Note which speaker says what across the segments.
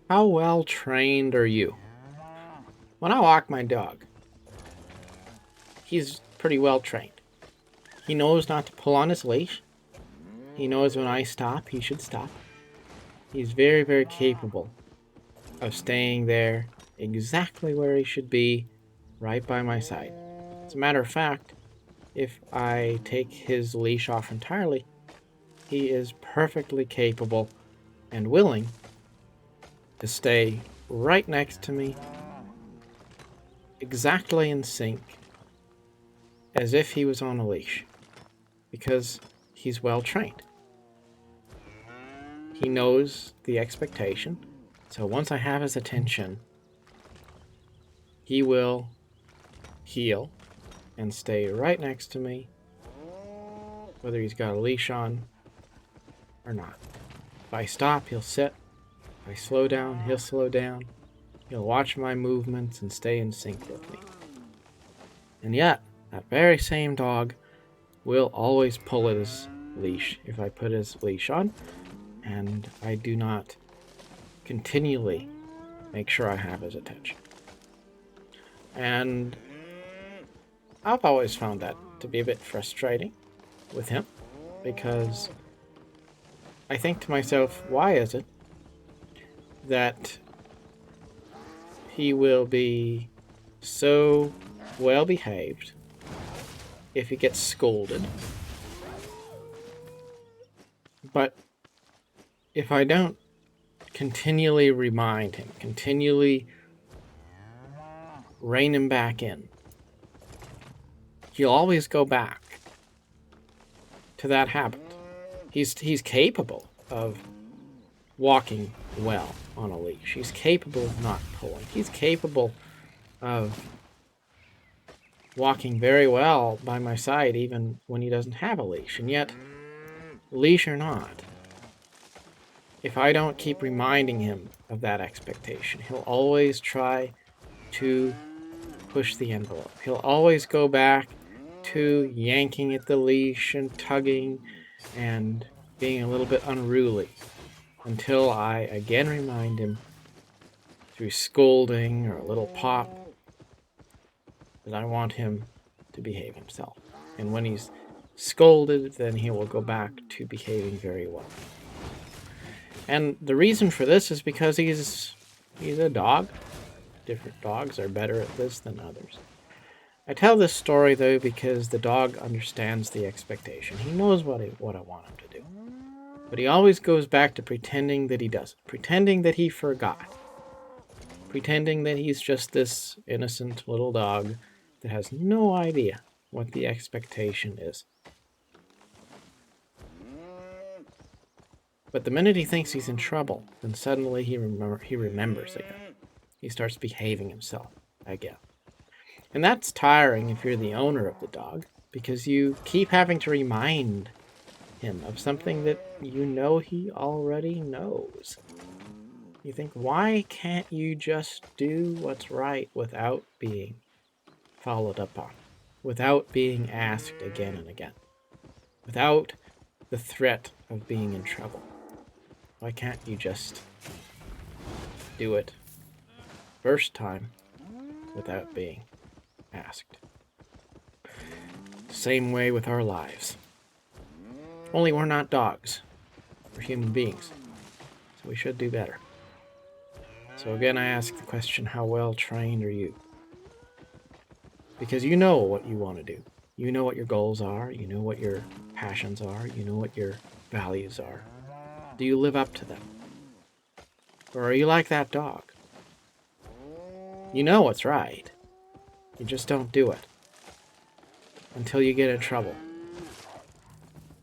Speaker 1: How well trained are you? When I walk my dog, he's pretty well trained. He knows not to pull on his leash. He knows when I stop, he should stop. He's very, very capable of staying there exactly where he should be, right by my side. As a matter of fact, if I take his leash off entirely, he is perfectly capable and willing to stay right next to me, exactly in sync, as if he was on a leash, because he's well trained. He knows the expectation, so once I have his attention, he will heel and stay right next to me, whether he's got a leash on or not. If I stop, he'll sit. If I slow down, he'll slow down. He'll watch my movements and stay in sync with me. And yet, that very same dog will always pull at his leash if I put his leash on, and I do not continually make sure I have his attention. And I've always found that to be a bit frustrating with him, because I think to myself, why is it that he will be so well behaved if he gets scolded, but if I don't continually remind him, continually rein him back in, he'll always go back to that habit. He's capable of walking well on a leash. He's capable of not pulling. He's capable of walking very well by my side even when he doesn't have a leash. And yet, leash or not, if I don't keep reminding him of that expectation, he'll always try to push the envelope. He'll always go back to yanking at the leash and tugging and being a little bit unruly until I again remind him through scolding or a little pop that I want him to behave himself. And when he's scolded, then he will go back to behaving very well. And the reason for this is because he's a dog. Different dogs are better at this than others. I tell this story, though, because the dog understands the expectation. He knows what I want him to do. But he always goes back to pretending that he doesn't, pretending that he forgot, pretending that he's just this innocent little dog that has no idea what the expectation is. But the minute he thinks he's in trouble, then suddenly he remembers again. He starts behaving himself again. And that's tiring if you're the owner of the dog, because you keep having to remind him of something that you know he already knows. You think, why can't you just do what's right without being followed up on, without being asked again and again, without the threat of being in trouble? Why can't you just do it first time without being asked? Same way with our lives. Only we're not dogs. We're human beings. So we should do better. So again, I ask the question, how well trained are you? Because you know what you want to do. You know what your goals are. You know what your passions are. You know what your values are. Do you live up to them? Or are you like that dog? You know what's right. You just don't do it until you get in trouble.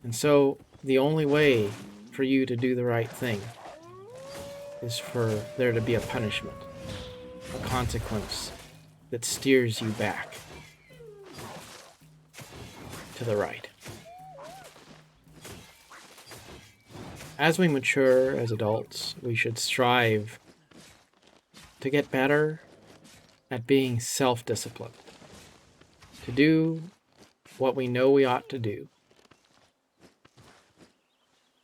Speaker 1: And so the only way for you to do the right thing is for there to be a punishment, a consequence that steers you back to the right. As we mature as adults, we should strive to get better at being self-disciplined, to do what we know we ought to do,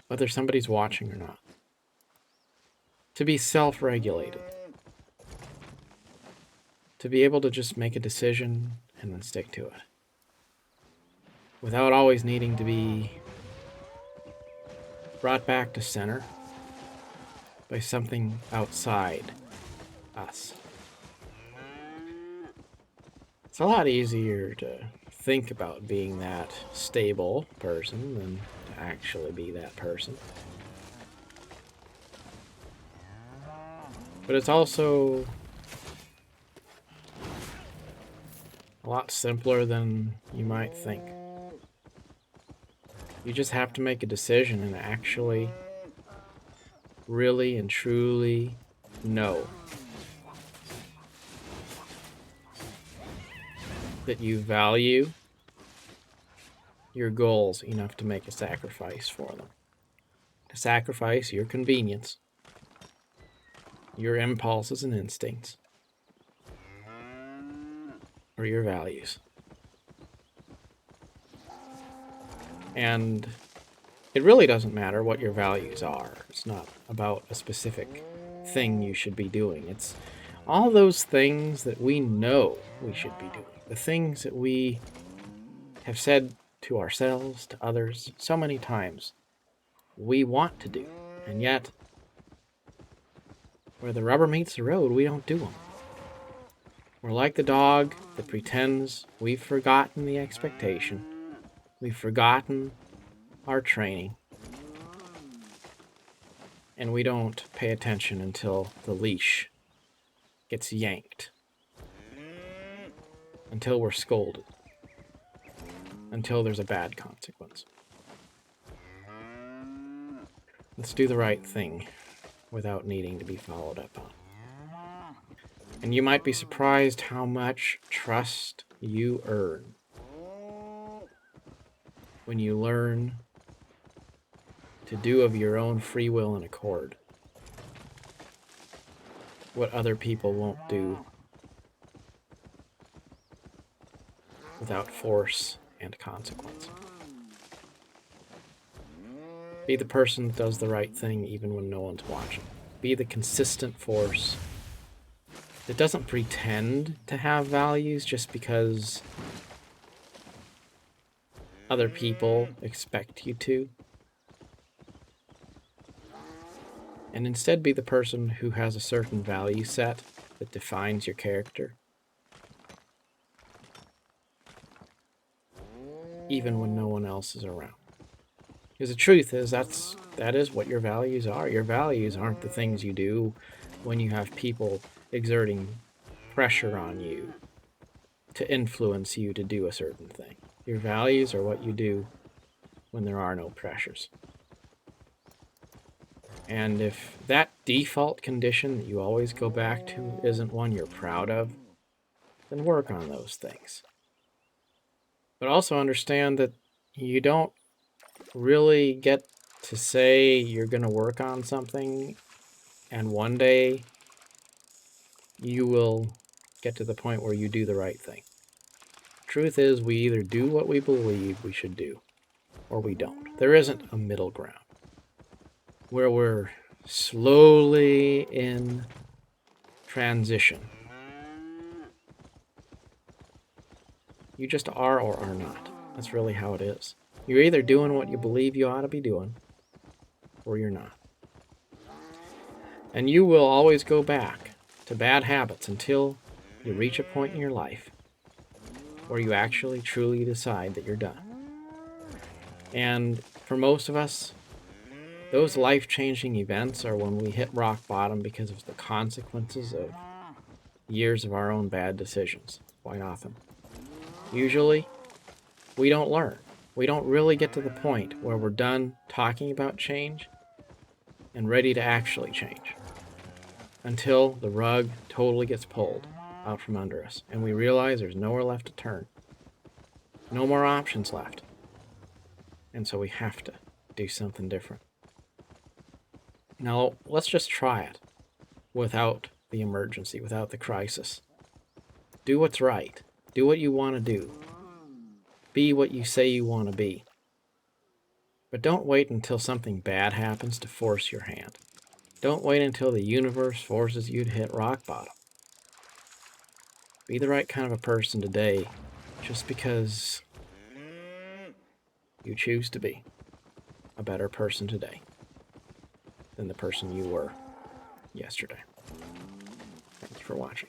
Speaker 1: whether somebody's watching or not. to be self-regulated, to be able to just make a decision and then stick to it, without always needing to be brought back to center by something outside us. It's a lot easier to think about being that stable person than to actually be that person. But it's also a lot simpler than you might think. You just have to make a decision and actually, really and truly know that you value your goals enough to make a sacrifice for them. To sacrifice your convenience, your impulses and instincts, or your values. And it really doesn't matter what your values are. It's not about a specific thing you should be doing. It's all those things that we know we should be doing. The things that we have said to ourselves, to others, so many times we want to do. And yet, where the rubber meets the road, we don't do them. We're like the dog that pretends we've forgotten the expectation. We've forgotten our training. And we don't pay attention until the leash gets yanked. Until we're scolded. Until there's a bad consequence. Let's do the right thing without needing to be followed up on. And you might be surprised how much trust you earn when you learn to do of your own free will and accord what other people won't do without force and consequence. Be the person that does the right thing even when no one's watching. Be the consistent force that doesn't pretend to have values just because other people expect you to. And instead be the person who has a certain value set that defines your character, even when no one else is around. Because the truth is, that is what your values are. Your values aren't the things you do when you have people exerting pressure on you to influence you to do a certain thing. Your values are what you do when there are no pressures. And if that default condition that you always go back to isn't one you're proud of, then work on those things. But also understand that you don't really get to say you're going to work on something and one day you will get to the point where you do the right thing. Truth is, we either do what we believe we should do or we don't. There isn't a middle ground where we're slowly in transition. You just are or are not. That's really how it is. You're either doing what you believe you ought to be doing, or you're not. And you will always go back to bad habits until you reach a point in your life where you actually truly decide that you're done. And for most of us, those life-changing events are when we hit rock bottom because of the consequences of years of our own bad decisions, quite often. Usually, we don't learn. We don't really get to the point where we're done talking about change and ready to actually change until the rug totally gets pulled out from under us and we realize there's nowhere left to turn. No more options left. And so we have to do something different. Now, let's just try it without the emergency, without the crisis. Do what's right. Do what you want to do. Be what you say you want to be. But don't wait until something bad happens to force your hand. Don't wait until the universe forces you to hit rock bottom. Be the right kind of a person today, just because you choose to be a better person today than the person you were yesterday. Thank you for watching.